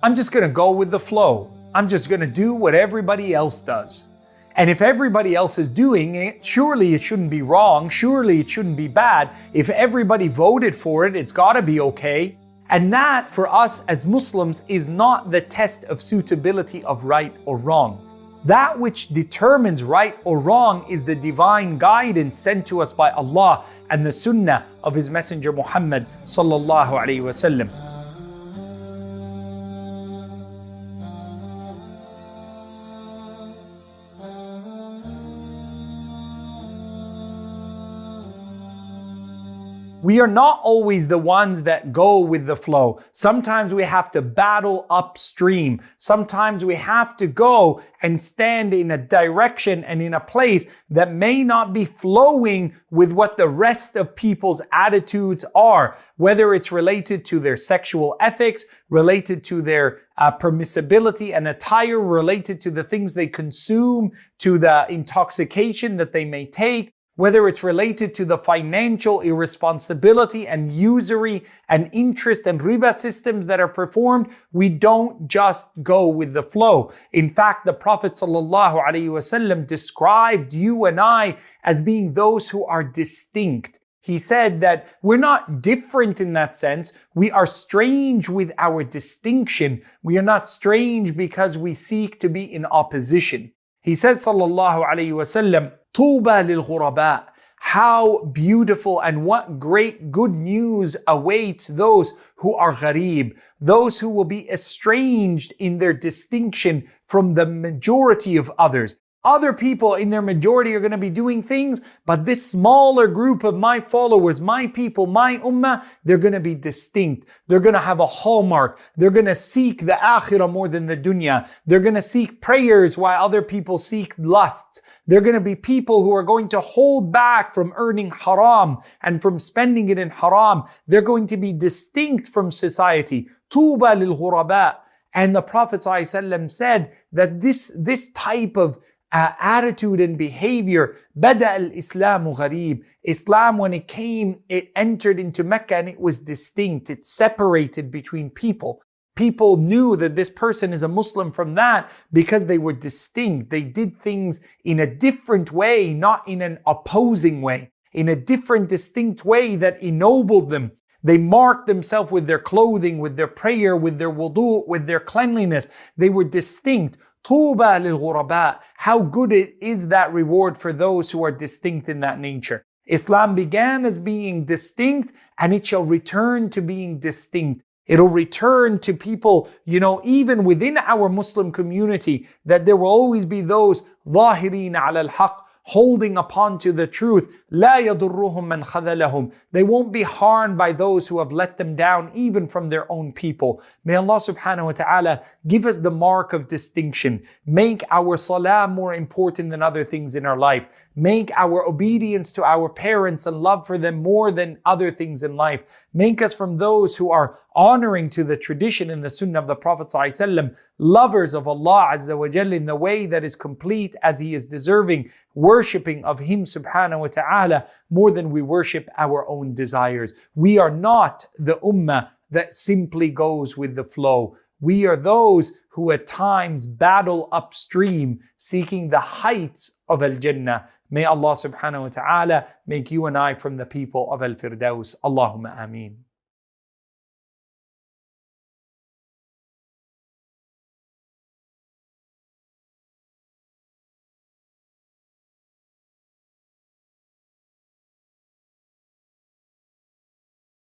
I'm just going to go with the flow. I'm just going to do what everybody else does. And if everybody else is doing it, surely it shouldn't be wrong. Surely it shouldn't be bad. If everybody voted for it, it's got to be okay. And that, for us as Muslims, is not the test of suitability of right or wrong. That which determines right or wrong is the divine guidance sent to us by Allah and the sunnah of His Messenger Muhammad sallallahu alaihi wasallam. We are not always the ones that go with the flow. Sometimes we have to battle upstream. Sometimes we have to go and stand in a direction and in a place that may not be flowing with what the rest of people's attitudes are, whether it's related to their sexual ethics, related to their permissibility and attire, related to the things they consume, to the intoxication that they may take, whether it's related to the financial irresponsibility and usury and interest and riba systems that are performed. We don't just go with the flow. In fact, the Prophet ﷺ described you and I as being those who are distinct. He said that we're not different in that sense. We are strange with our distinction. We are not strange because we seek to be in opposition. He said, sallallahu alayhi wasallam, Tuba lil ghuraba. How beautiful and what great good news awaits those who are gharib, those who will be estranged in their distinction from the majority of others. Other people in their majority are going to be doing things, but this smaller group of my followers, my people, my ummah, they're going to be distinct. They're going to have a hallmark. They're going to seek the akhirah more than the dunya. They're going to seek prayers while other people seek lusts. They're going to be people who are going to hold back from earning haram and from spending it in haram. They're going to be distinct from society. Tuba lil ghuraba. And the Prophet ﷺ said that this type of attitude and behavior, Bada al-Islamu gharib. Islam, when it came, it entered into Mecca and it was distinct. It separated between people. People knew that this person is a Muslim from that because they were distinct. They did things in a different way, not in an opposing way, in a different, distinct way that ennobled them. They marked themselves with their clothing, with their prayer, with their wudu, with their cleanliness. They were distinct. Tuba lil ghuraba. How good is that reward for those who are distinct in that nature. Islam began as being distinct and it shall return to being distinct. It'll return to people, even within our Muslim community, that there will always be those ظاهرين على الحق, holding upon to the truth. لا يضرهم من خذلهم. They won't be harmed by those who have let them down, even from their own people. May Allah subhanahu wa ta'ala give us the mark of distinction. Make our salah more important than other things in our life. Make our obedience to our parents and love for them more than other things in life. Make us from those who are honoring to the tradition and the sunnah of the Prophet ﷺ, lovers of Allah Azza wa Jalla in the way that is complete as He is deserving, worshipping of Him subhanahu wa ta'ala more than we worship our own desires. We are not the ummah that simply goes with the flow. We are those who at times battle upstream, seeking the heights of Al-Jannah. May Allah subhanahu wa ta'ala make you and I from the people of Al-Firdaus. Allahumma ameen.